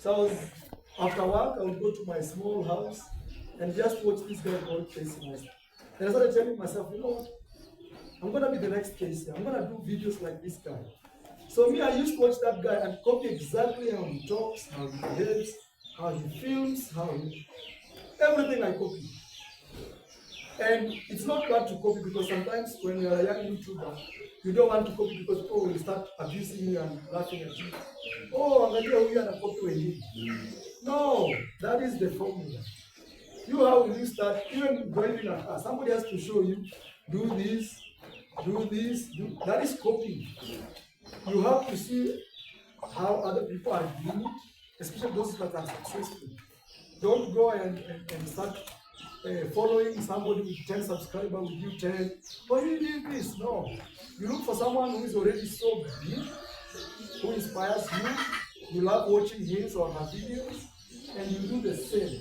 So after work, I would go to my small house and just watch this guy called Casey Neistat. And I started telling myself, you know what? I'm gonna be the next Casey. I'm gonna do videos like this guy. So me, I used to watch that guy and copy exactly how he talks, how he behaves, how he films, everything I copy. And it's not bad to copy because sometimes when you're a young YouTuber, you don't want to copy because people will start abusing you and laughing at you. Oh, angalia huyu anakopi wengine. No, that is the formula. You, how will you start? Even driving a car, somebody has to show you, do this, that is copying. You have to see how other people are doing it, especially those that are successful. Don't go and start following somebody with 10 subscribers with you 10. But you did this. No. You look for someone who is already so big, who inspires you. You love watching his or her videos, and you do the same.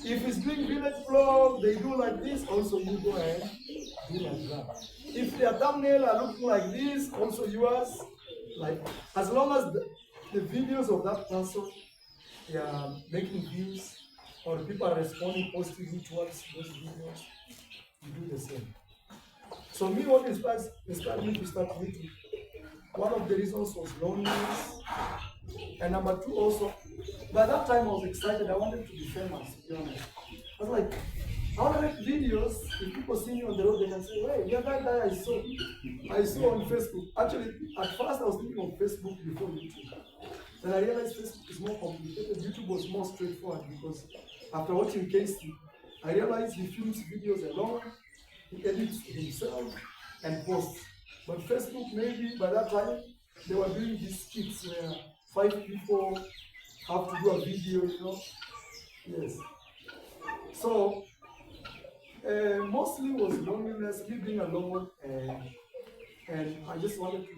If it's doing village vlog, they do like this, also you go and do like that. If their thumbnail are looking like this, also yours, like, as long as the videos of that person, they are making views, or people are responding positively towards those videos, you do the same. So me, what inspired me to start YouTube, one of the reasons was loneliness, and number two also, by that time I was excited, I wanted to be famous, to be honest. I was like, I want to make videos, if people see me on the road, they can say, hey, you're that guy I saw on Facebook. Actually, at first I was thinking of Facebook before YouTube. Then I realized Facebook is more complicated. YouTube was more straightforward because after watching Casey, I realized he films videos alone, he edits himself, and posts. But Facebook, maybe by that time, they were doing these skits where 5 people have to do a video, you know. Yes. So, mostly was loneliness, me being alone, and I just wanted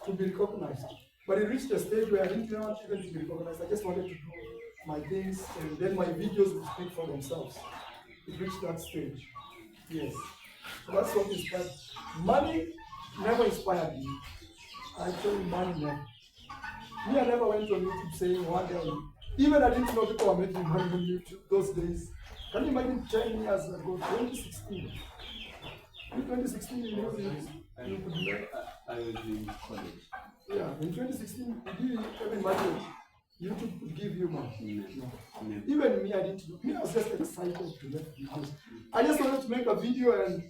to be recognized. But it reached a stage where I didn't want even to be recognized. I just wanted to do my things, and then my videos would speak for themselves. It reached that stage. Yes. So that's what inspired. Money never inspired me. Actually, money never. Me, I never went on YouTube saying one day, even I didn't know people were making money on YouTube those days. Can you imagine 10 years ago, 2016? In 2016, you know, you could make. I was in college. Yeah, in 2016, did you even imagine YouTube could give you money? No. Even me, I didn't do. Me, I was just excited to make videos. I just wanted to make a video and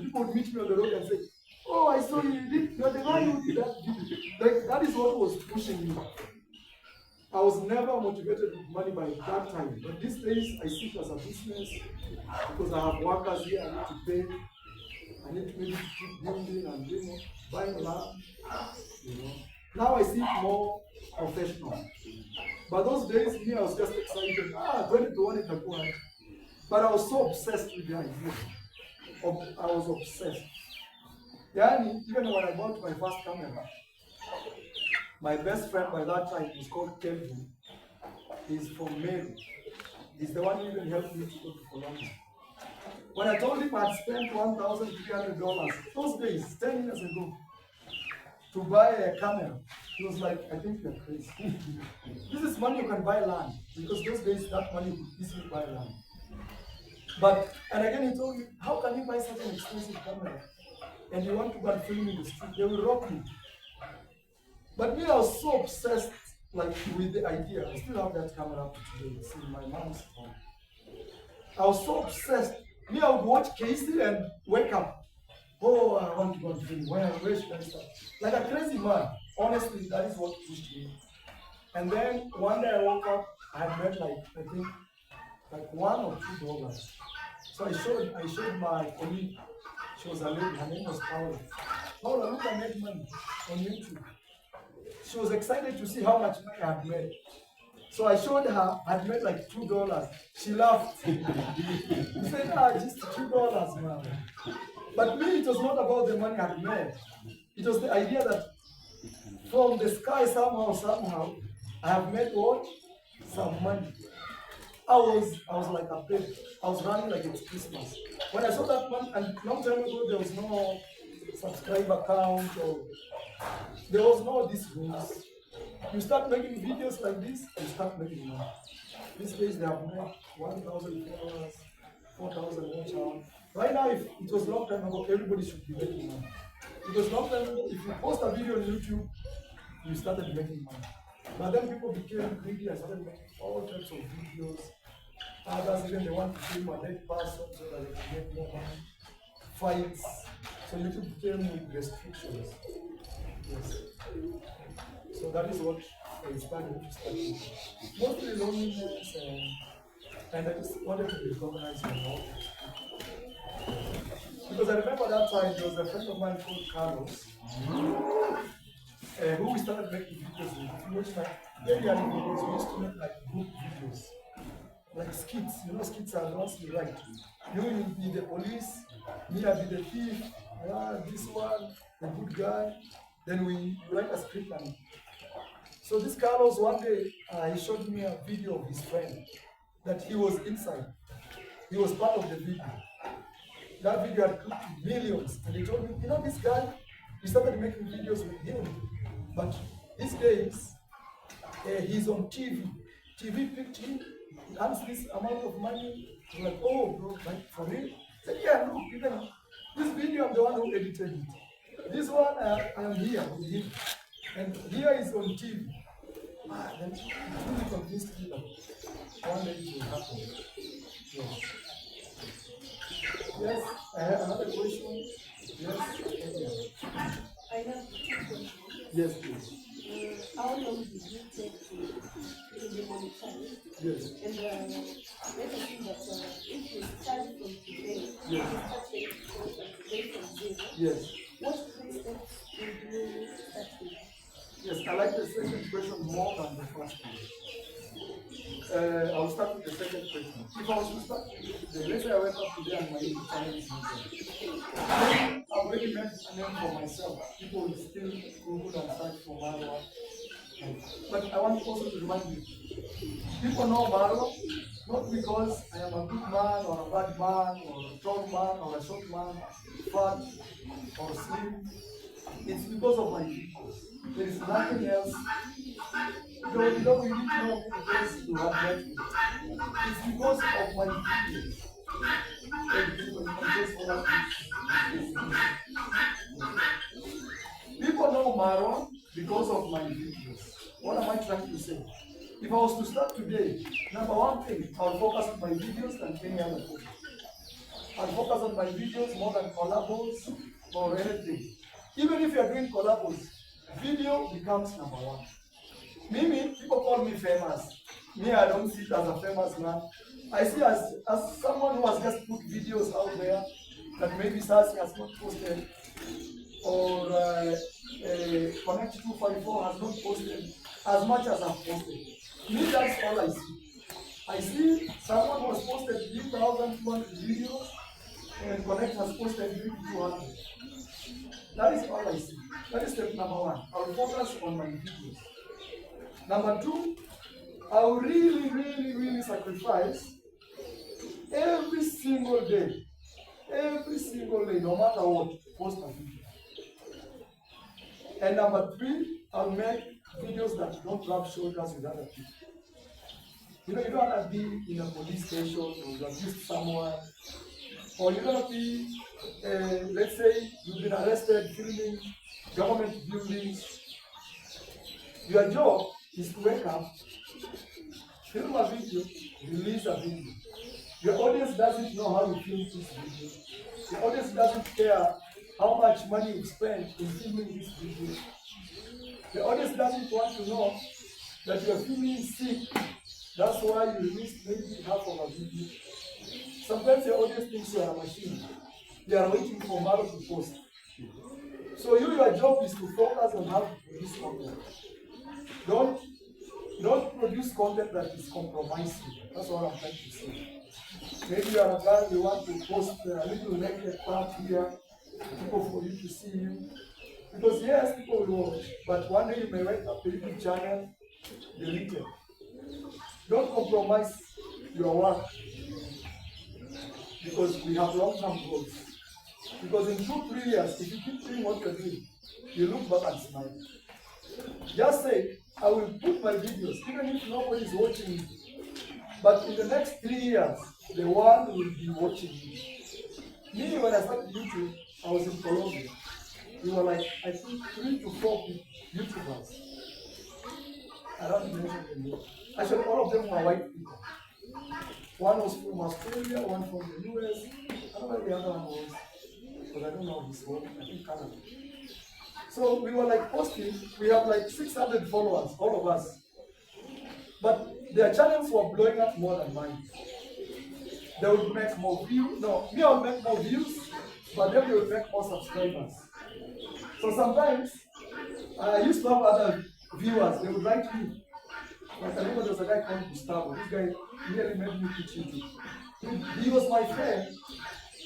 people would meet me on the road and say, oh, I saw you're the guy who did that video. Like, that is what was pushing me. I was never motivated with money by that time. But these days, I see it as a business because I have workers here I need to pay. I need to maybe keep building and buying land. You know. Now I see it more professional. But those days, me, I was just excited. 2021 it can go ahead. But I was so obsessed with the idea. I was obsessed. Even when I bought my first camera, my best friend by that time was called Kelvin. He's from Meru. He's the one who even helped me to go to Colombia. When I told him I had spent $1,300 those days, 10 years ago, to buy a camera, he was like, I think you're crazy. This is money you can buy land, because those days that money you could easily buy land. And again he told me, how can you buy such an expensive camera and you want to go and film in the street? They will rob you. But me, I was so obsessed with the idea. I still have that camera up to today. It's in my mom's home. I was so obsessed. Me, I would watch Casey and wake up. Oh, I want to go and film. Where should I start? Like a crazy man. Honestly, that is what pushed me. And then one day I woke up, I had made I think $1 or $2. So I showed my colleague. She was a lady, her name was Paula. Paula, look, I made money on YouTube. She was excited to see how much money I had made. So I showed her, I had made like $2. She laughed. She said, just $2, man. But me, it was not about the money I had made. It was the idea that from the sky somehow, I have made what? Some money. I was like a baby. I was running like it's Christmas. When I saw that one, and long time ago, there was no subscriber count, or there was no these rules. You start making videos like this, you start making money. These days they have made 1,000 followers, 4,000 watch hours. Right now, if it was long time ago, everybody should be making money. Because long time ago, if you post a video on YouTube, you started making money. But then people became greedy and started making all types of videos. Others even they want to film a dead person so that they can get more money. Fights. So YouTube came with restrictions. Yes. So that is what inspired me to start YouTube. Mostly loneliness and I just wanted to be recognized by all. Because I remember that time there was a friend of mine called Carlos, who we started making videos with. If you watch my very early videos, we used to make like group videos. Like skits, you know skits are the ones you write. You will be the police, me I'll be the thief, this one, the good guy. Then we write a script and so this Carlos one day he showed me a video of his friend that he was inside. He was part of the video. That video had clicked millions and he told me, you know this guy, we started making videos with him. But these days he's on TV. TV picked him. He earns this amount of money. I'm like, oh, bro, like for real? I said, yeah, no, even this video, I'm the one who edited it. This one, I am here with him. And here is on TV. Then it really convinced me that one day it will happen. Yes. Yes, I have another question. Yes. I have two questions. Yes, please. How long did you take to be monetized? Yes. And let us see that if you start from today, Yes. you start from today from zero. Yes. What three steps would you start with? Yes, I like the second question more than the first one. I'll start with the second question. If I was to start today, let's say I wake up today and my YouTube channel is not there. I've already made a name for myself. People will still Google and search for Marwa. But I want also to remind you, people know Marwa not because I am a good man or a bad man or a tall man or a short man, fat or slim. It's because of my videos. There is nothing else. You need to know because you have met me. It's because of my videos. People know Marwa because of my videos. What am I trying to say? If I was to start today, number one thing, I'll focus on my videos than any other thing. I'll focus on my videos more than collabos or anything. Even if you're doing collabos, video becomes number one. People call me famous. Me, I don't see it as a famous man. I see as someone who has just put videos out there that maybe Sasi has not posted or Connect 254 has not posted as much as I've posted. Me, that's all I see. I see someone who has posted 3,200 videos and Connect has posted maybe 200. That is all I see. That is step number one. I will focus on my videos. Number two, I will really sacrifice every single day, no matter what, post a video. And number three, I'll make videos that don't rub shoulders with other people. You know, you don't have to be in a police station or you accused someone, or you don't have to be, let's say, you've been arrested filming government buildings. Your job is to wake up, film a video, release a video. Your audience doesn't know how you film this video. The audience doesn't care how much money you spend in filming this video. The audience doesn't want to know that you're feeling sick. That's why you release maybe half of a video. Sometimes your audience thinks you are a machine. They are waiting for Marwa to post. So your job is to focus on how to produce content. Don't produce content that is compromising. That's what I'm trying to say. Maybe you are a guy, you want to post a little naked part here, people for you to see you. Because yes, people will watch, but one day you may wake up a YouTube channel, deleted. Don't compromise your work. Because we have long-term goals. Because in 2-3 years, if you keep doing what you're doing, you look back and smile. Just say, I will put my videos, even if nobody is watching me. But in the next 3 years, the world will be watching me. Me, when I started YouTube, I was in Colombia. We were like, I think 3 to 4 YouTubers. I don't mention the name. Actually, all of them were white people. One was from Australia, one from the US. I don't know where the other one was, because I don't know his home. I think Canada. So we were like posting. We have like 600 followers, all of us. But their channels were blowing up more than mine. They would make more views. No, me I would make more views, but then they would make more subscribers. So sometimes I used to have other viewers. They would write me. Like I remember there was a guy called Gustavo. This guy nearly made me quit YouTube. He was my friend,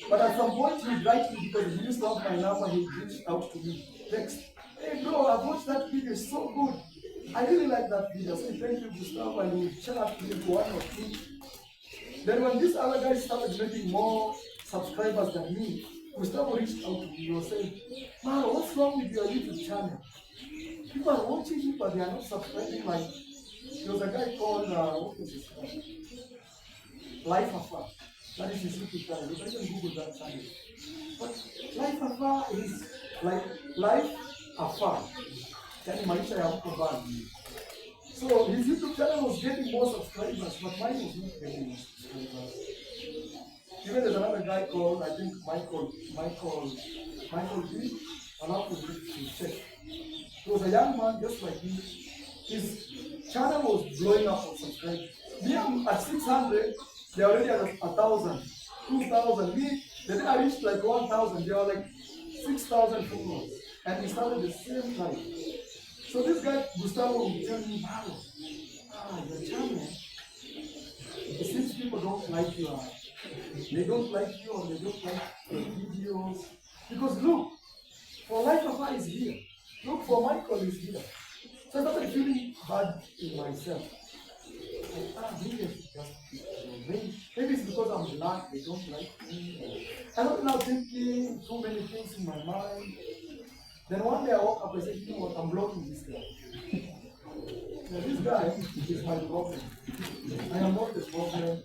but at some point he would write me because he used to have my number. He reached out to me. Text, hey bro, I've watched that video. It's so good. I really like that video. So thank you, Gustavo, and we chat to him to 1 or 2. Then when this other guy started getting more subscribers than me, Gustavo reached out to me. He was saying, Marwa, what's wrong with your YouTube channel? People are watching you, but they are not subscribing. Like, there was a guy called, what was his name? Life Afar. That is his YouTube channel. You can Google that channel. But Life Afar is like Life Afar. Yani maisha ya huko mbali. So his YouTube channel was getting more subscribers, but mine was not getting more subscribers. Even there's another guy called, I think Michael B. I'll have to check. He was a young man just like me. His channel was blowing up on subscribers. Me, I'm at 600, they already at 1,000, 2,000. Me, the day I reached like 1,000, they were like 6,000 followers. And we started the same time. So this guy, Gustavo, will tell me, your channel, it seems people don't like you. They don't like you or they don't like your videos. Because look, for Life Afar is here. Look, for Michael is here. So I started feeling bad in myself. Like, maybe I should just maybe it's because I'm black, they don't like me. I'm not now thinking too many things in my mind. Then one day I woke up and said, you know what, I'm blocking this guy. Now this guy is my problem. I am not the problem.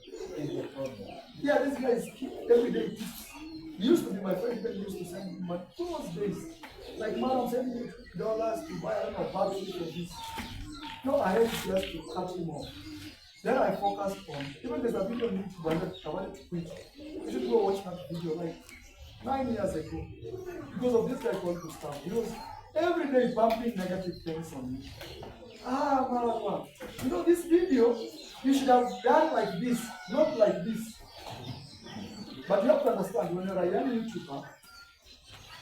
Yeah, this guy is every day tips. He used to be my friend, he used to send me money. Those days, like man, I'm sending you $2 to buy, I don't know, battery for this. No, I had to just to cut him off. Then I focused on, even there's a video on YouTube I wanted to quit. You should go watch that video like 9 years ago. Because of this guy called Gustavo. He was every day bumping negative things on me. Marwa, you know this video, you should have done like this, not like this. But you have to understand, when you're a young YouTuber,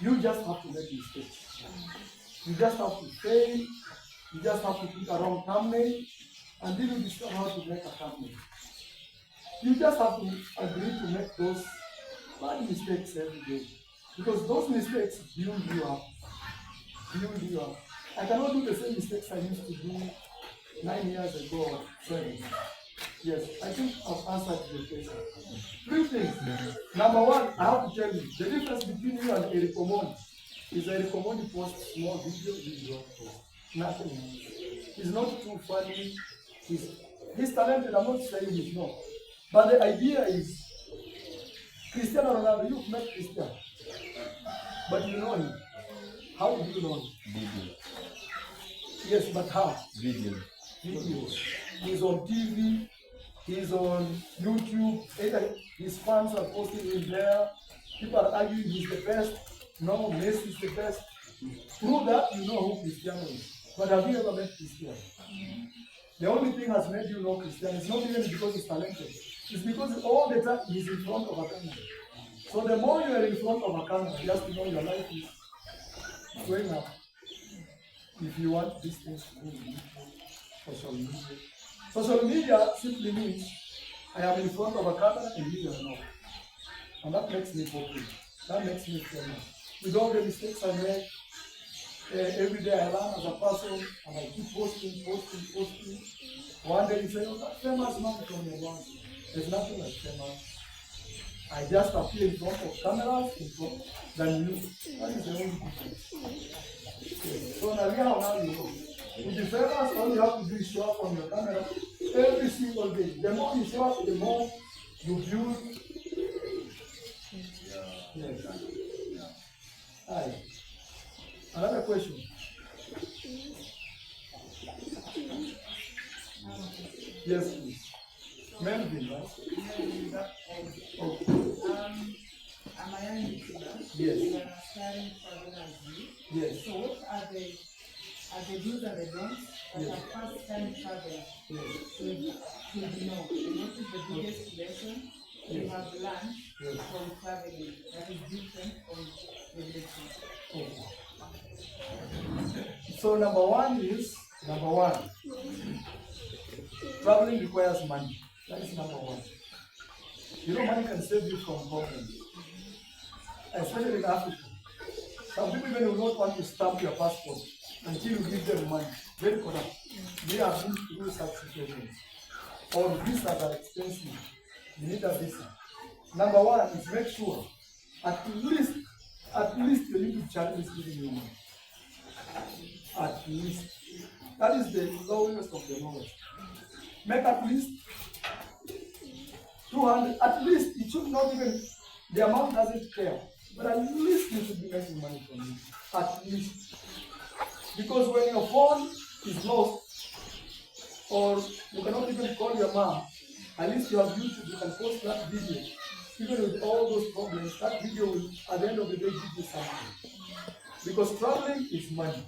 you just have to make mistakes. You just have to fail, you just have to put a wrong thumbnail, and then you discover how to make a thumbnail. You just have to agree to make those bad mistakes every day. Because those mistakes build you up. Build you up. I cannot do the same mistakes I used to do 9 years ago or 7. Yes, I think I've answered your question. 3 things. Number 1, I have to tell you, the difference between you and Eric Omondi is Eric Omondi posts small videos, you don't post. Nothing else. He's not too funny. He's talented, I'm not saying he's not. But the idea is, Cristiano Ronaldo, you've met Cristiano. But you know him. How do you know him? Video. Yes, but how? Video. Videos. He's on TV, he's on YouTube, either his fans are posting him there, people are arguing he's the best, no, Messi is the best. Through that, you know who Cristiano is. But have you ever met Cristiano? The only thing has made you know Cristiano is not even because he's talented. It's because all the time he's in front of a camera. So the more you are in front of a camera, just to know your life is going up. If you want these things to do, social media. Social media simply means I am in front of a camera and you are not. And that makes me popular. That makes me famous. With all the mistakes I make, every day I learn as a person and I keep posting. One day you say, oh, that famous man from your one. There's nothing like famous. I just appear in front of cameras than you. That is the only difference. Yes. So now you know. To be famous, all you have to do is show up on your camera every single day. The more you show up, the more you build. Yes. Hi. Another question. Yes, please. Melvin, right? Okay. I'm a young YouTuber. Yes. We are aspiring for as you. Yes. So what are the do's and the don'ts that Yes. a first time traveler Yes. should know? And what is the biggest lesson you have learned Yes. from traveling that is different from the lesson? Okay. So number one, traveling requires money. That is number one. You know, money can save you from problems, especially in Africa. Some people even will not want to stamp your passport until you give them money. Very corrupt. They have been through such situations. Or visas are expensive. You need a visa. Number one is make sure at least your YouTube channel is giving you money. At least. That is the lowest of the lowest. Make at least 200, at least it should not even, the amount doesn't care, but at least you should be making money from it. At least. Because when your phone is lost, or you cannot even call your mom, at least you have YouTube, you can post that video. Even with all those problems, that video will, at the end of the day, give you something. Because traveling is money.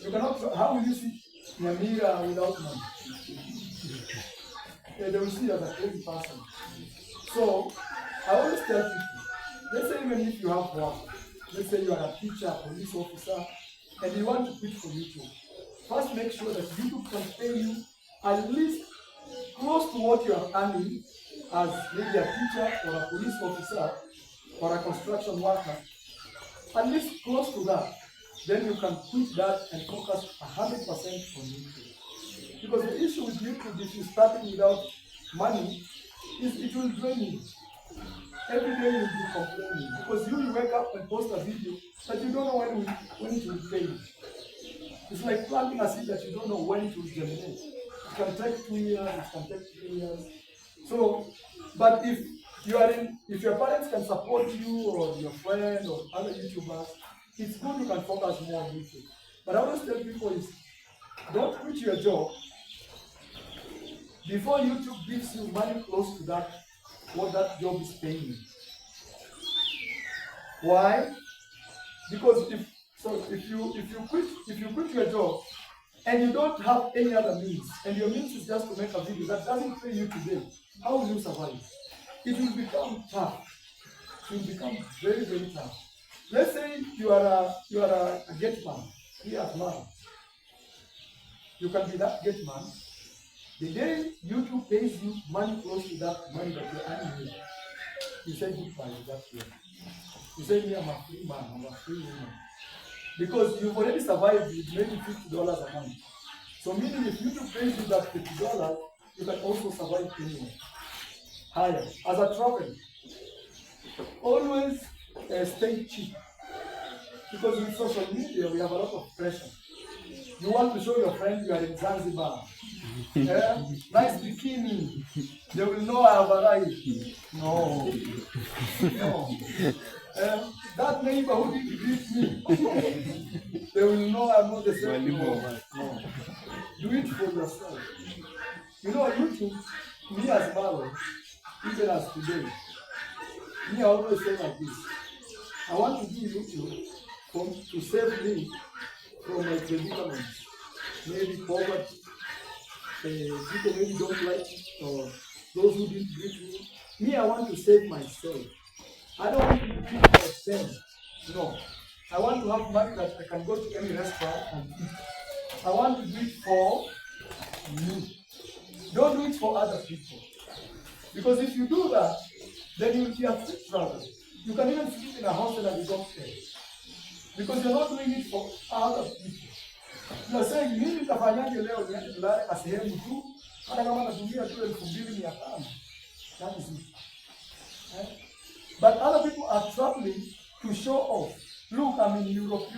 You cannot, how will you see Nyamira without money? Yeah, they will see you as a crazy person. So, I always tell people, let's say even if you have work, let's say you are a teacher, a police officer, and you want to quit from YouTube, first make sure that YouTube can pay you at least close to what you are earning as maybe a teacher or a police officer or a construction worker, at least close to that. Then you can quit that and focus 100% on YouTube. Because the issue with YouTube, if you start without money, is it will drain you. Every day you'll be complaining. Because you wake up and post a video that you don't know when it will pay you. It's like planting a seed that you don't know when it will germinate. It can take 2 years, it can take 3 years. So, but if your parents can support you or your friend or other YouTubers, it's good you can focus more on YouTube. But I always tell people is, don't quit your job before YouTube gives you money close to that, what that job is paying you. Why? Because if you quit your job and you don't have any other means, and your means is just to make a video that doesn't pay you today, how will you survive? It will become tough. It will become very, very tough. Let's say you are a gate man here at Marwa. You can be that gate man. The day YouTube pays you money close to that money that you're earning here, you say goodbye to that year. You say, me, I'm a free man, I'm a free woman. Because you've already survived with maybe $50 a month. So meaning if YouTube pays you that $50, you can also survive anywhere. Higher. As a traveler, always stay cheap. Because with social media, we have a lot of pressure. You want to show your friend you are in Zanzibar. Nice bikini. They will know I have arrived. No. No. That neighbor who didn't greet me, they will know I'm not the same. No. Do it for yourself. You know, YouTube, me as Marwa, even as today, me I always say like this. I want to do YouTube to save me from my predicaments. Maybe poverty, people maybe don't like it, or those who didn't greet me. Me, I want to save myself. I don't want to do it for them. No. I want to have money that I can go to any restaurant and eat. I want to do it for me. Don't do it for other people. Because if you do that, then you will be a free traveler. You can even sleep in a hostel and you don't pay. Because you're not doing it for other people. You are saying, mimi nitafanyaje leo niende nilale na sehemu tu, hata kama natumia tu 2,500. That is it. But other people are traveling to show off. Look, I'm in Europe.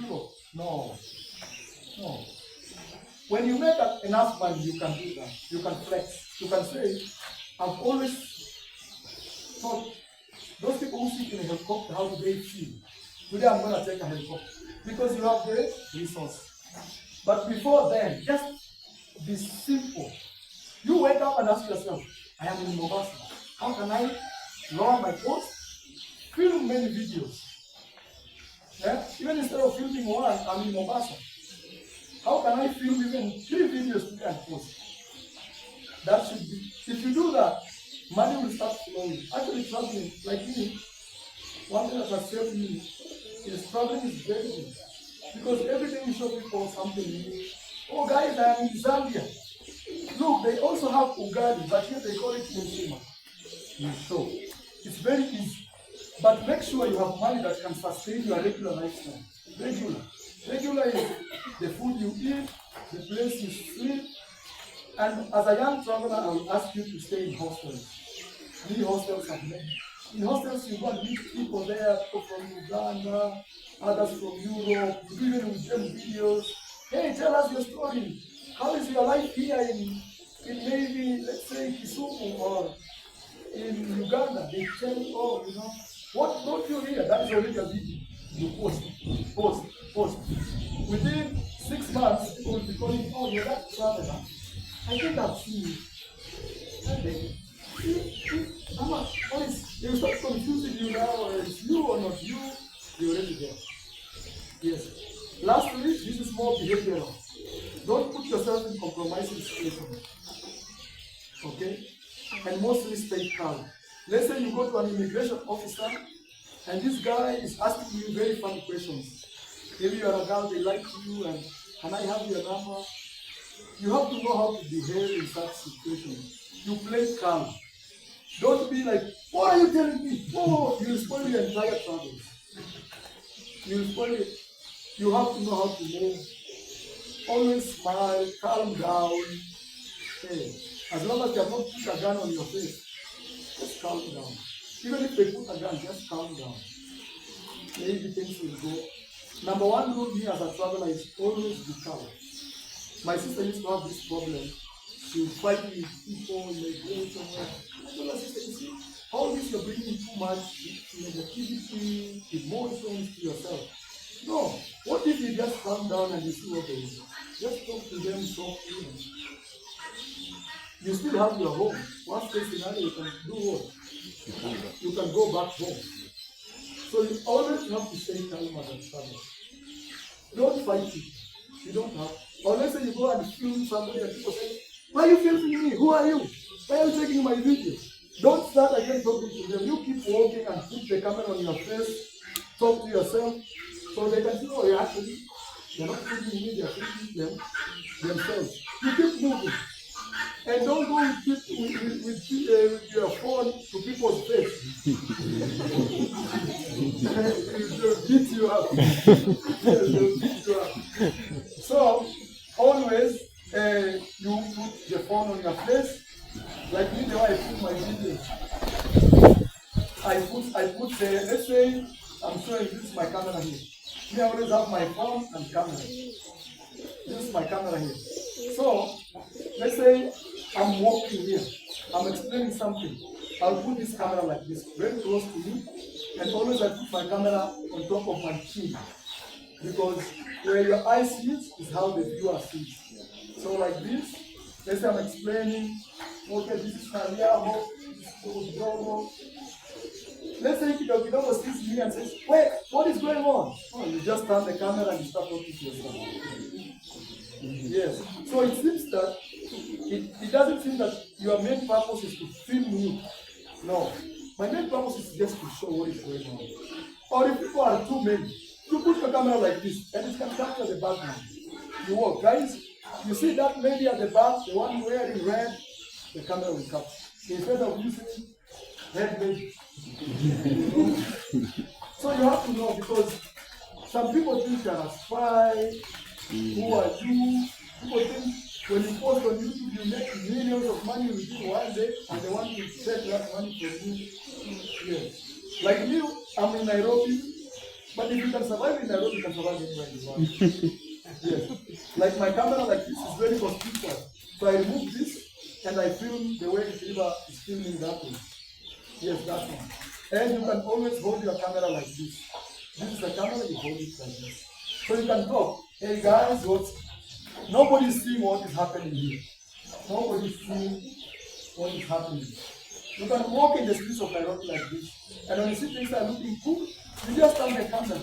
No. When you make enough money, you can do that. You can flex. You can say, I've always thought those people who sit in a helicopter, how do they feel? Today I'm going to take a helicopter because you have the resource. But before then, just be simple. You wake up and ask yourself, I am in Mombasa. How can I lower my cost? Film many videos. Yeah? Even instead of filming one, I'm in Mombasa. How can I film even 3 videos to and post? That should be, if you do that, money will start flowing. Actually, traveling, like me, one thing that has saved me is traveling is very good. Because every day you show people something new. Oh guys, I am in Zambia. Look, they also have Ugali, but here they call it Mshima. You show. It's very easy. But make sure you have money that can sustain your regular lifestyle. Regular. Regular is the food you eat, the place you sleep. And as a young traveler, I will ask you to stay in hostels. Many hostels have many. In hostels, you go and meet people there, people from Uganda, others from Europe. You even with them videos. Hey, tell us your story. How is your life here in maybe, let's say, Kisumu or in Uganda? They tell you, oh, you know, what brought you here? That is already a video. You post. Within 6 months, people will be calling, oh, you're that traveler. I think I've seen you. Okay. They will start confusing you now, it's you or not you. You're already there. Yes. Lastly, this is more behavioral. Don't put yourself in compromising situations. Okay? And mostly stay calm. Let's say you go to an immigration officer and this guy is asking you very funny questions. Maybe you are a girl, they like you, and can I have your number? You have to know how to behave in such situations. You play calm. Don't be like, what are you telling me? Oh, you'll spoil your entire travels. You'll spoil it. You have to know how to move. Always smile, calm down. Hey, as long as you have not put a gun on your face, just calm down. Even if they put a gun, just calm down. Maybe things will go. Number one rule here as a traveler is always be calm. My sister used to have this problem. She would fight with people, like going somewhere. I told her, sister, you see, all this you're bringing too much negativity, emotions to yourself. No. What if you just calm down and you see what they do? Just talk to them softly. You still have your home. Worst case scenario, you can do what? You can go back home. So you always have to stay calm as a traveler. Don't fight it. You don't have. Or let's say you go and film somebody and people say, why are you filming me? Who are you? Why are you taking my video? Don't start again talking to them. You keep walking and put the camera on your face. Talk to yourself. So they can see, oh, you're actually, they're not filming me, they're filming themselves. You keep moving. And don't go with your phone to people's face. They'll beat you up. They'll beat you up. So, always you put the phone on your face. Like me, the way I put my videos. I put let's say I'm showing this is my camera here. Me, I always have my phone and camera. This is my camera here. So, let's say I'm walking here. I'm explaining something. I'll put this camera like this, very close to me. And always I put my camera on top of my chin. Because where your eye sees is how the viewer sees. So like this, let's say I'm explaining, okay, this is Kariamo, this is Odogo. Let's say Kidogo sees me and says, wait, what is going on? Oh, you just turn the camera and you start talking to yourself. Yes. So it seems that it doesn't seem that your main purpose is to film you. No. My main purpose is just to show what is going on. Or if people are too many, you put your camera like this and it can capture the background. You walk, guys. You see that lady at the back, the one wearing red, the camera will capture. Instead of using red lady. So you have to know, because some people think you're a spy. Who are you? People think when you post on YouTube, you make millions of money within one day, and they want to take that money from you. Yes. Like me, I'm in Nairobi, but if you can survive in Nairobi, you can survive anywhere you want. Yes. Like my camera like this is very conspicuous. So I remove this and I film the way the river is filming that way. Yes, that one. And you can always hold your camera like this. This is the camera, you hold it like this. So you can talk, hey guys, nobody's seeing what is happening here. Nobody's seeing what is happening. You can walk in the streets of Nairobi like this. And when you see things are looking good, you just turn the camera.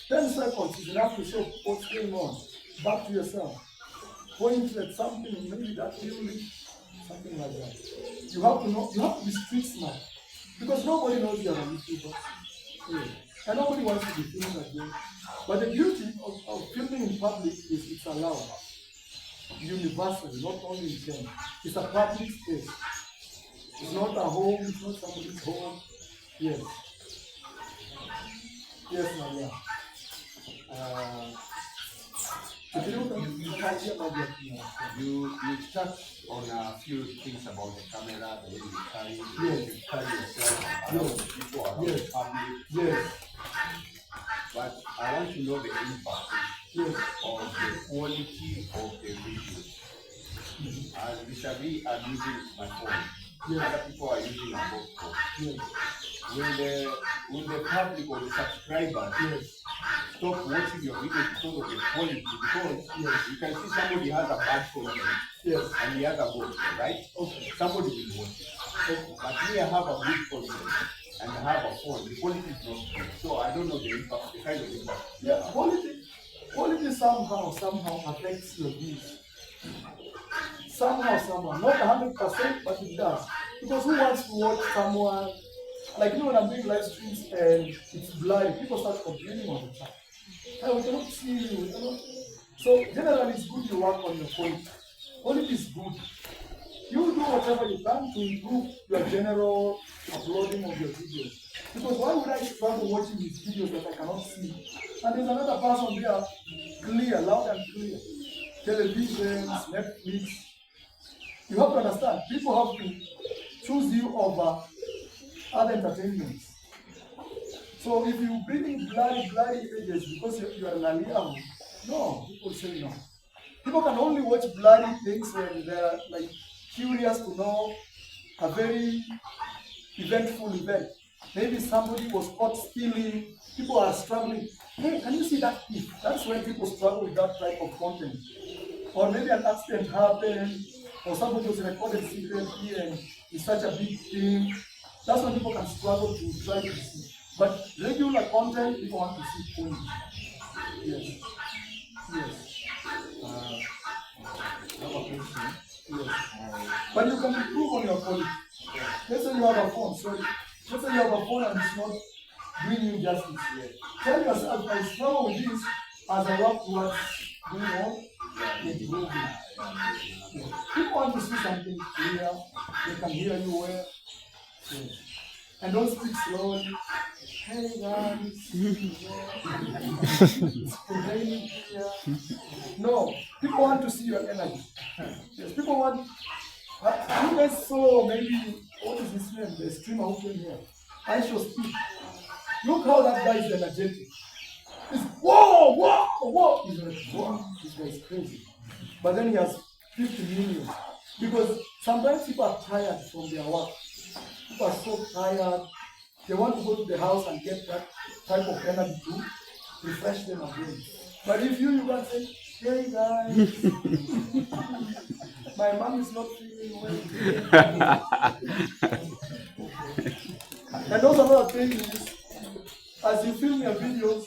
10 seconds is enough to show what's going on. Back to yourself. Point at something, maybe that building, something like that. You have to know, you have to be street smart. Because nobody knows you are a YouTuber. Yeah. And nobody wants to be filmed again. But the beauty of filming in public is it's allowed. Universally, not only in Kenya. It's a public space. It's not a home, it's not somebody's home. Yes. Yes, Maria. You touched on a few things about the camera, the way you carry, Yes. you carry yourself around people, around Yes. the public. Yes. But I want to know the impact Yes. of the quality of the video. As vis-a-vis, I'm using my phone. Yes. Other people are using a GoPro. Yes. When the public or the subscribers Yes. stop watching your video because of the quality, because Yes. you can see somebody has a bad phone Yes. and he has a GoPro, right? Okay. Somebody will watch it. Okay. But me, I have a good content and I have a phone. The quality is not good. So I don't know the impact, the kind of impact. Yeah, quality somehow affects your views. Somehow, not 100%, but it does. Because who wants to watch someone, like when I'm doing live streams and it's blurry, people start complaining all the time. Hey, we cannot see you, we cannot. So generally it's good you work on your quality. Quality is good. You do whatever you can to improve your general uploading of your videos. Because why would I struggle watching these videos that I cannot see? And there's another person there, clear, loud and clear. Televisions, Netflix. You have to understand, people have to choose you over other entertainments. So if you bring in blurry images because you are an alien, no, people say no. People can only watch blurry things when they're like curious to know a very eventful event. Maybe somebody was caught stealing, people are struggling. Hey, can you see that thief? That's when people struggle with that type of content. Or maybe an accident happened, or somebody was recorded secretly and it's such a big thing. That's when people can struggle to try to see. But regular content, people want to see only. Yes. Yes. I have a question. Yes. But you can improve on your quality. Let's say you have a phone, sorry. Let's say you have a phone and it's not doing you justice yet. Tell yourself, I struggle with this as I work towards doing what? Improving. People want to see something clear, they can hear you well. Yes. And don't speak slowly. Hey guys, it's raining here. No, people want to see your energy. Yes, people want. You guys saw maybe what is his name? The streamer who came here. I shall speak. Look how that guy is energetic. He's whoa. He's like, wow, this guy is crazy. But then he has 50 million. Because sometimes people are tired from their work. People are so tired. They want to go to the house and get that type of energy to refresh them again. But if you can say, hey guys, my mom is not feeling well. And also another thing is, as you film your videos,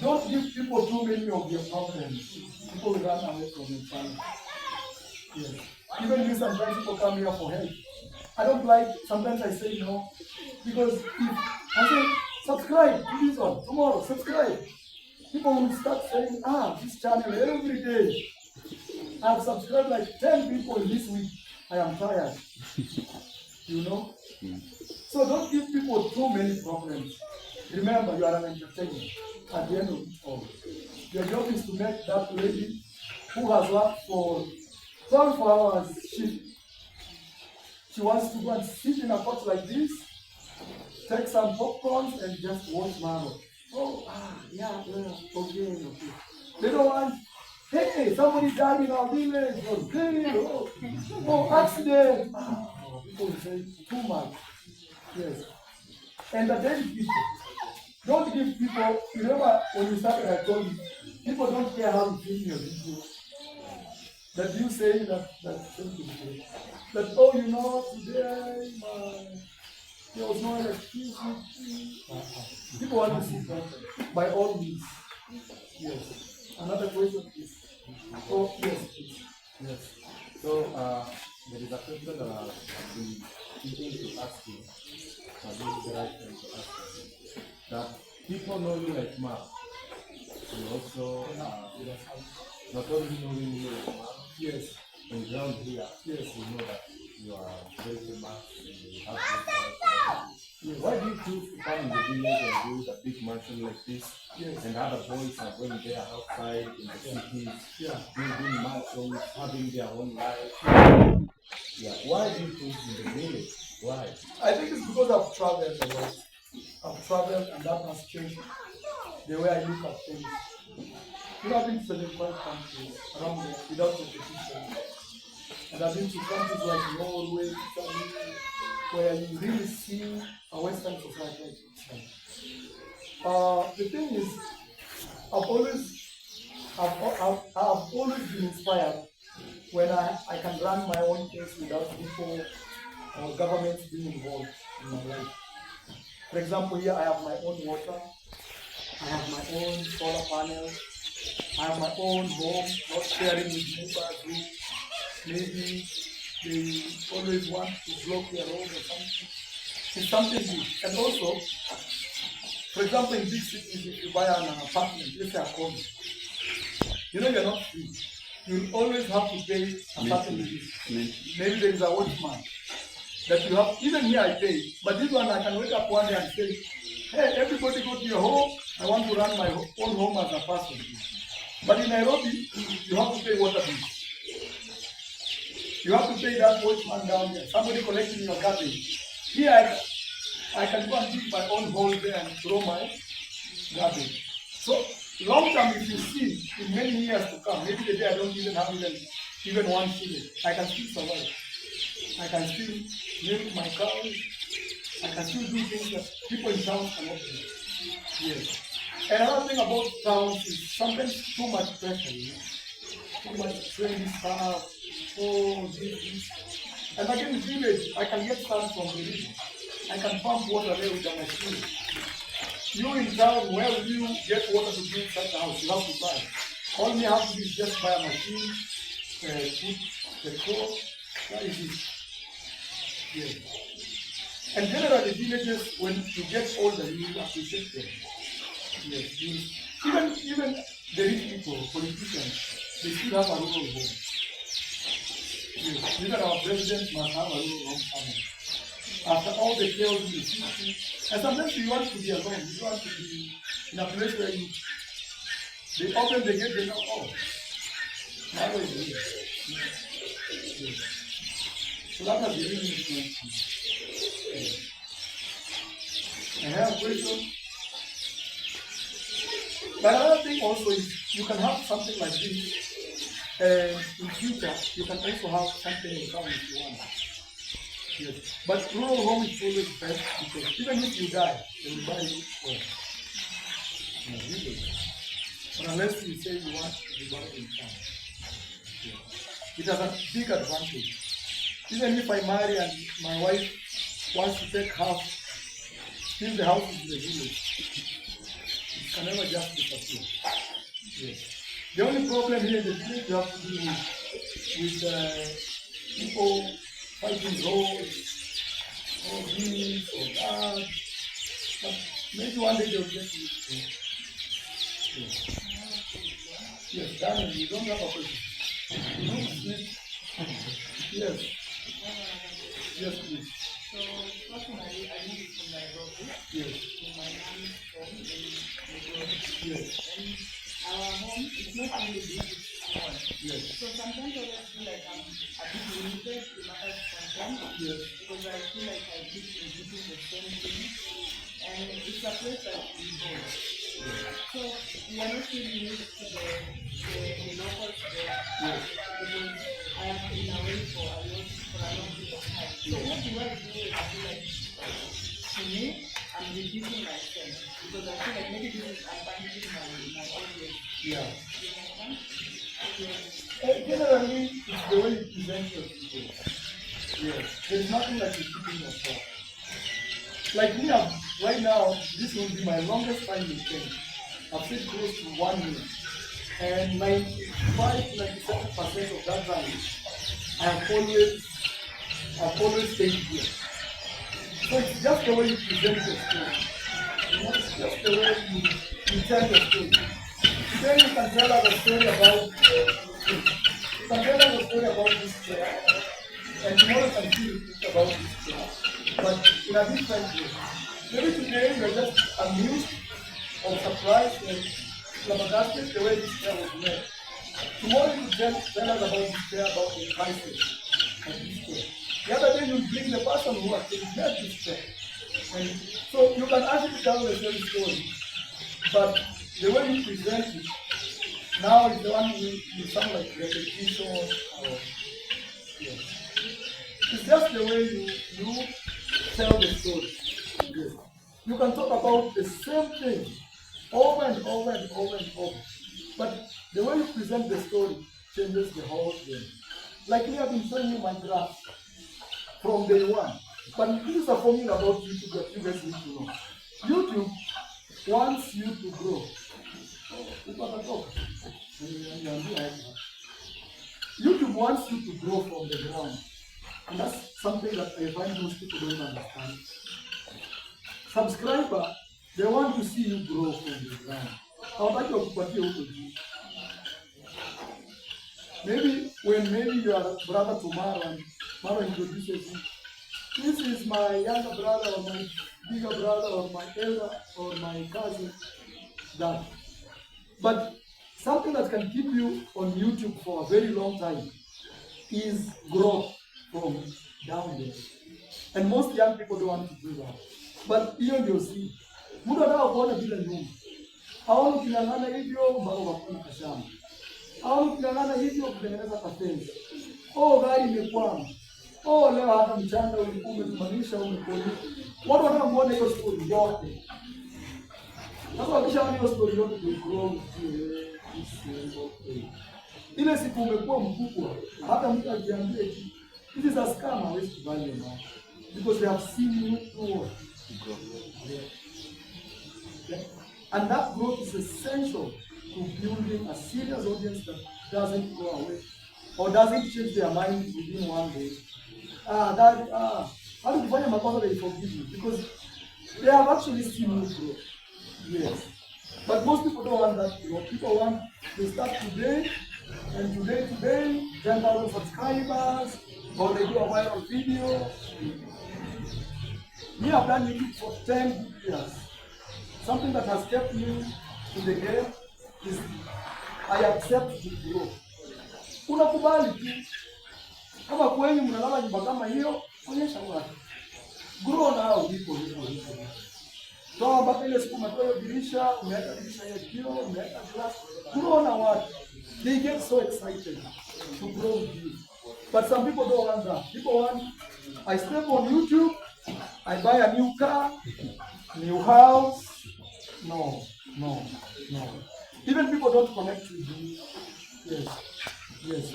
don't give people too many of your problems. People will run away from your channel. Yes. Even me, sometimes people come here for help. I don't like, sometimes I say no. Because if I say, subscribe to this one, tomorrow, subscribe. People will start saying, this channel every day. I've subscribed like 10 people this week. I am tired. You know? So don't give people too many problems. Remember, you are an entertainer at the end of it all. Your job is to make that lady who has worked for 12 hours, she wants to go and sit in a couch like this, take some popcorns and just watch Marwa. Okay. They don't want Hey, somebody died in our village. Or, hey, oh, accident. Oh, people will say too much. Yes. Entertain people. Don't give people, remember when you started, I told you, people don't care how you film your video. That you say that thing is great. That, oh, you know, today there was no electricity. People want to see content. By all means. Yes. Another question is, oh, yes, please. Yes. So there is a question that I've been thinking to ask you. This is the right time to ask you. That people know you like Mark. And also, not only knowing you like Mark, Yes. on ground here, Yes. we know that you are very famous and you have this. Yes. Why do you choose to come in the village and build a big mansion like this? Yes. And other boys are going there outside in the cities, Yeah. building mansions, having their own life. Yeah. Why do you choose in the village? Why? I think it's because I've traveled a lot. I've traveled and that has changed the way I look at things. You know, I've been to 75 countries around there without competition. And I've been to countries like Norway, Italy, where you really see a Western society like Islam. The thing is, I've always been inspired when I can run my own things without people or governments being involved in my life. For example, here I have my own water, I have my own solar panels, I have my own home, not sharing with neighbors who maybe they always want to block their home or something. It's something good. And also, for example, in big cities, if you buy an apartment, let's say a condo, you know you're not free. You always have to pay a certain fees. Maybe there is a watchman that you have. Even here I pay, but this one I can wake up one day and say, hey, everybody go to your home. I want to run my own home as a person. But in Nairobi, you have to pay water bills. You have to pay that watchman down there. Somebody collecting your garbage. Here I can go and dig my own hole there and throw my garbage. So long term, if you see in many years to come, maybe the day I don't even have even one shilling, I can still survive. I can still milk my cows. I can still do things that people in towns cannot do. Yes. And another thing about towns is sometimes too much pressure, you know? Too much training stuff, this. And again, in village, I can get sand from the river. I can pump water there with a machine. You in town, where will you get water to build such a house? You have to buy. All you have to do is just buy a machine, put the core, that is it. Yes. And generally, villages, when you get older, you will appreciate them. Yes. Even the rich people, politicians, they still have a rural home. Yes. Even our president must have a rural home somewhere. After all the chaos in the city, and sometimes you want to be alone. You want to be in a place where they open the gate, they know, oh, Marwa is here. Yes. So that has been really influenced me. Yes. I have a question. But another thing also is you can have something like this, and in future you can also have something in town if you want. Yes. But rural home is always best because even if you die, they will buy you home. In a village. But unless you say you want to be buried in town. Yes. It has a big advantage. Even if I marry and my wife wants to take half, since the house is in the village, it can never just disappear. Yes. The only problem here in the village you have to deal with people fighting roads, or this or that. But maybe one day they'll get used to it. Yes. Yes, Daniel, you don't have a question. No, yes. Yes. Yes, please. So, personally, I moved from Nairobi Yes. to my mom's home in Nairobi. Yes. And our home is not only big, it's small. Yes. So sometimes I always feel like I'm a bit limited in matters of content Yes. because I feel like I keep repeating the same thing. And it's a place that we go. So we are not really used to the locals there. Yes. Because I have been away for a long period of time. So what do I do? I feel like for me, I'm reducing myself because I feel like maybe this is abandoning my audience. Yeah. You understand? Yes. Generally, it's the way you present your video. Yes. There's nothing like you keeping yourself. Like me, right now, this will be my longest time in Kenya. I've said close to 1 minute. And 95-97% of that time, I've always stayed here. So it's just the way you present your story. You know, it's just the way you tell your story. Today you can tell us a story about this chair, and tomorrow you can feel about this chair, but in a different way. Maybe today you're just amused or surprised and flabbergasted the way this chair was made. Tomorrow you tell us about this chair, about the prices of this chair. The other day you bring the person who actually made this chair. And so you can actually tell the same story, but the way you present it now is the one you sound like repetition or yes. It's just the way you tell the story. Yes. You can talk about the same thing over and over and over and over. But the way you present the story changes the whole thing. Like me, I've been showing you my graph from day one. But this is a formula about YouTube that you guys need to know. YouTube wants you to grow. YouTube wants you to grow from the ground. And that's something that I find most people don't understand. Subscriber, they want to see you grow from the ground. How about your kupatia? Maybe when you are brother to Marwa and Marwa introduces you, this is my younger brother or my bigger brother or my elder or my cousin, that. But something that can keep you on YouTube for a very long time is growth from down there. And most young people don't want to do that. But hiyo ndio si. Mtu anataka kuona bila nyumba. Haoni kinang'ana hivyo mpaka wakuna kashamba. Haoni kinang'ana hivyo kutengeneza kafenzi. Oh, gari imekwama. Oh, leo hata mchanga ulikuwa umetumanisha umeponi. Watu wanataka kuona hiyo story yote. Sasa wakishaona hiyo story yote they grow ile siku umekuwa mkubwa, hata mtu akiambia this is a scam, hawezi kubali na because they have seen you grow. Yeah. And that growth is essential to building a serious audience that doesn't go away or doesn't change their mind within one day. How do you find my mother, they forgive you because they have actually seen you grow. Yes. But most people don't want that. You know, people want to start today, and today, 10,000 subscribers, or they do a viral video. Me, I've done YouTube for 10 years. Something that has kept me in the game is I accept to grow. Unakubali tu. Kama kwenye mnalala nyumba kama hiyo, onyesha watu. Grow now, hivyo. So mpaka ile siku umetoa hiyo dirisha, umeweka dirisha hiyo kioo, umeweka glass. Unaona watu, they get so excited to grow with you. But some people don't want that. People want, I step on YouTube, I buy a new car, new house. No. Even people don't connect with you. Yes.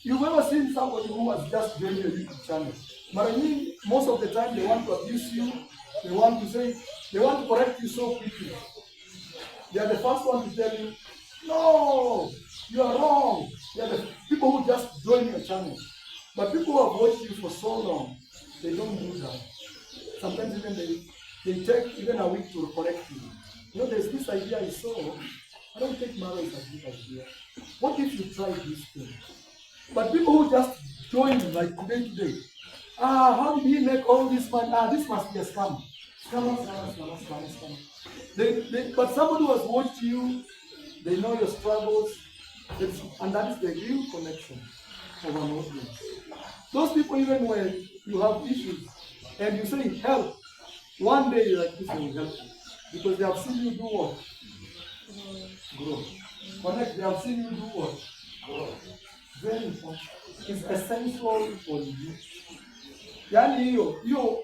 You've ever seen somebody who has just joined your YouTube channel? But I mean, most of the time they want to abuse you. They want to correct you so quickly. They are the first one to tell you, no, you are wrong. They are the people who just join your channel. But people who have watched you for so long, they don't do that. Sometimes even they take even a week to correct you. You know, there's this idea I saw. I don't think Marwa is a good idea. What if you try this thing? But people who just join like today. How did he make all this money? This must be a scam. Scam. But somebody who has watched you, they know your struggles, and that is the real connection of an audience. Those people, even when you have issues and you say help, one day like this will help you. Because they have seen you do what? Grow. Connect, they have seen you do what? Grow. Very important. It's essential for you. Yani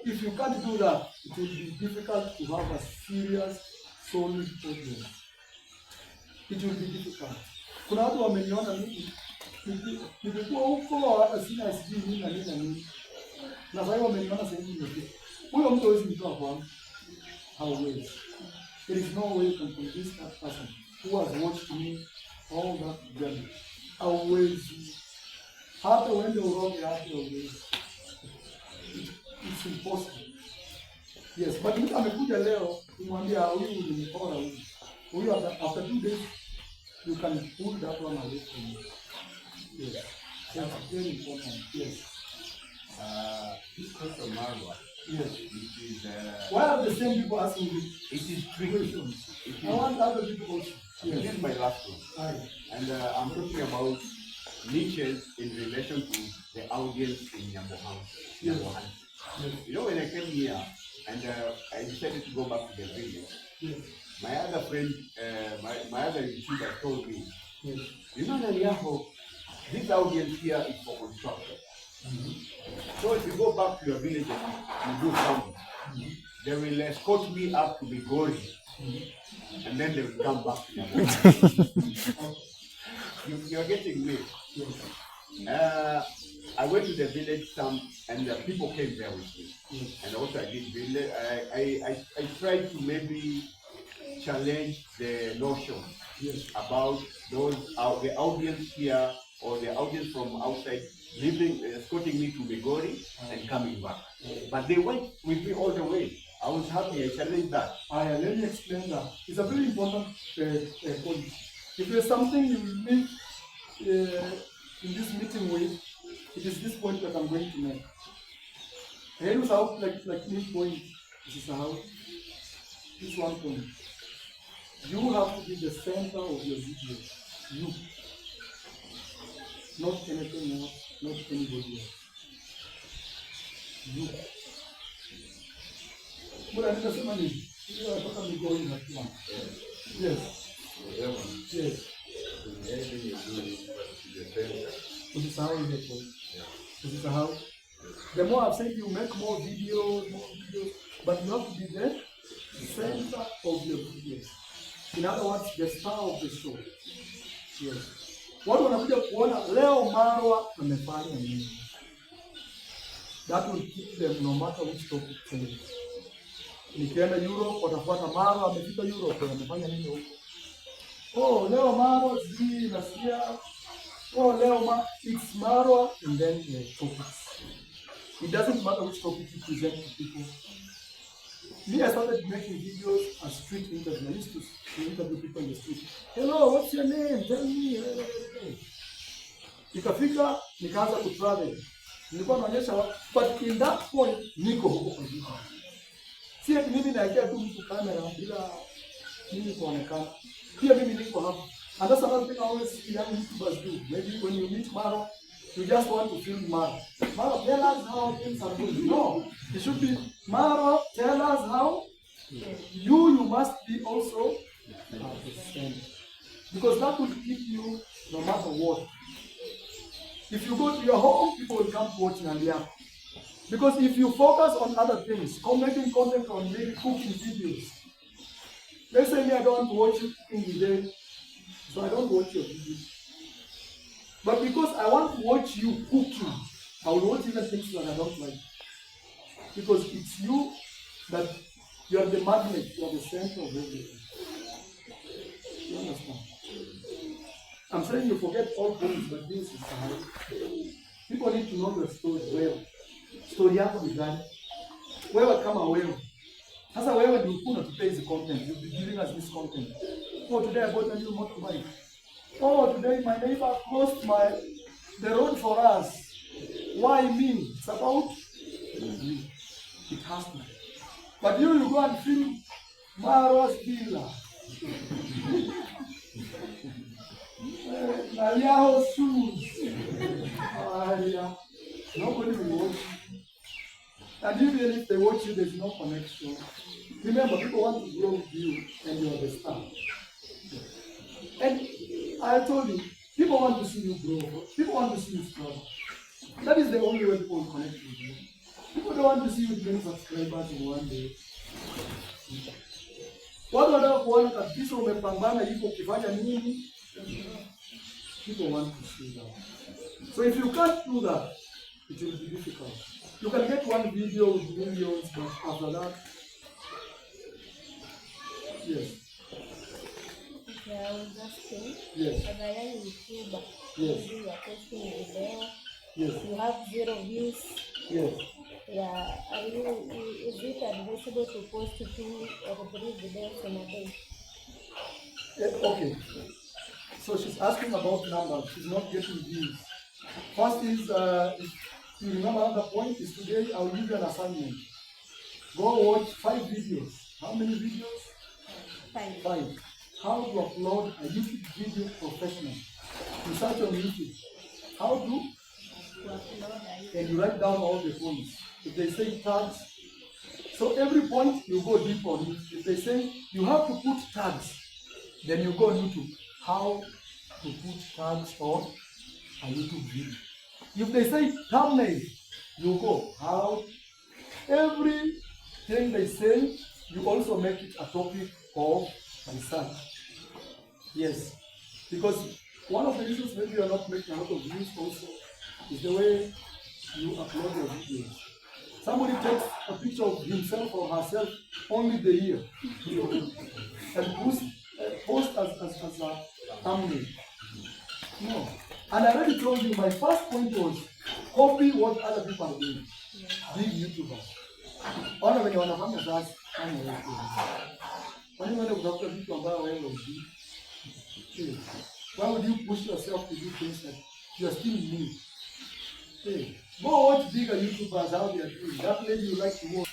if you can't do that, it will be difficult to have a serious, solid problem. It will be difficult. Kuna watu wameniona mimi nilikuwa huko hata sina sijui nini na nini na nini. Na sasa wameniona sasa hivi nimefika. Huyo mtu hawezi nitoa kwangu. Hawezi. There is no way you can convince that person who has watched me all that journey. Hawezi. Hata uende uroge hata hawezi. It's impossible. Yes, but mtu amekuja leo kumwambia huyu ni mpora huyu. Huyu after 2 days you can pull that one away from you. Yes. That's very important. Yes. This question, Marwa. Yes. It is. Why are the same people asking you? It is tricky. I want other people also. This Yes. is my last one. Aye. And I'm talking about niches in relation to the audience in Yamboham. Yes. Yes. You know, when I came here and I decided to go back to the village, Yes. my other friend, my other YouTuber told me, Yes. you know, Naliaho, this audience here is for construction. So if you go back to your village and you do something, they will escort me up to Migori, and then they will come back to Yamboham. You're getting me. I went to the village and the people came there with me. And also I did village. I tried to maybe challenge the notion about the audience here or the audience from outside leaving, escorting me to Migori and coming back. But they went with me all the way. I was happy. I challenged that. Let me explain that. It's a very important point. If there's something you will meet in this meeting with, it is this point that I'm going to make. Here is how, like this point. This is how. This one point. You have to be the center of your video. You. Not anything else, not anybody else. You. But I didn't say money. You are talking about going at one. Yes. Yes. This is how you get it. This is how. The more I've said, you make more videos, but you have to be the center of your videos. In other words, the star of the show. Yes. Watu wanakuja kuona leo Marwa amefanya nini. That will keep them no matter which topic changes. Nikienda Europe, watafuata Marwa amefika Europe, amefanya nini huko. Oh, leo Marwa sijui nasikia. Oh, leo it's Marwa and then the topics. It doesn't matter which topic you present to people. Me, I started making videos as street interview. I used to interview people in the street. Hello, what's your name? Tell me. Nikafika, nikaanza kutravel. Nilikuwa naonyesha but in that point, niko huko kwa video. Si eti mimi naekea tu mtu kamera bila mimi kuonekana. Pia mimi niko hapa. And that's another thing I always see young YouTubers do. Maybe when you meet Marwa, you just want to film Marwa. Marwa, tell us how things are going. No, it should be Marwa, tell us how. You must be also at the center. Because that will keep you no matter what. If you go to your home, people will come to watch Nalia. Because if you focus on other things, making content on maybe cooking videos. Let's say me, I don't want to watch you cooking today, so I don't watch your videos. But because I want to watch you cooking, I will watch even things that I don't like. Because it's you that you are the magnet, you are the center of everything. You understand? I'm saying you forget all things, but this is how. People need to know your story well. Story yako ni gani? Wewe kama wewe. Sasa wewe ndio uko unatupea hizi content. You'll be giving us this content. Oh, today I bought a new motorbike. Oh, today my neighbor crossed the road for us. Why me? It's about you. It has to. But you go and film Marwa's villa. Naliaho's shoes. Nobody will watch you. And even if they watch you, there's no connection. Remember, people want to grow with you and you're the star. And I told you, people want to see you grow. People want to see you strong. That is the only way people will connect with you. People don't want to see you gain subscribers in one day. Watu wanataka kuona kabisa umepambana hivyo ukifanya nini. People want to see that. So if you can't do that, it will be difficult. You can get one video with millions, but after that, yes. Okay, I was asking, Yes. as a young YouTuber, Yes. you are posting a video, Yes. you have 0 views. Yes. Yeah, is it advisable to post 2 or 3 videos in a day? Okay. So she's asking about numbers. She's not getting views. First is, if you remember another point, is today I'll give you an assignment. Go watch 5 videos. How many videos? 5. 5. How to upload a YouTube video professionally. You search on YouTube. How to? To upload a And you write down all the points. If they say tags, so every point you go deep on it. If they say you have to put tags, then you go on YouTube. How to put tags on a YouTube video. If they say thumbnail, you go how. Everything they say, you also make it a topic of research. Yes, because one of the reasons maybe you are not making a lot of views also is the way you upload your videos. Somebody takes a picture of himself or herself only the ear and post as a thumbnail. No. And I already told you my first point was copy what other people are doing. Big YouTubers. Ona wenye wanafanya sasa kama wewe. Kwani wewe unatafuta vitu ambavyo wewe hujui? Why would you push yourself to do things that you are still new? Hey, go watch bigger YouTubers how they are doing. That lady you like to watch.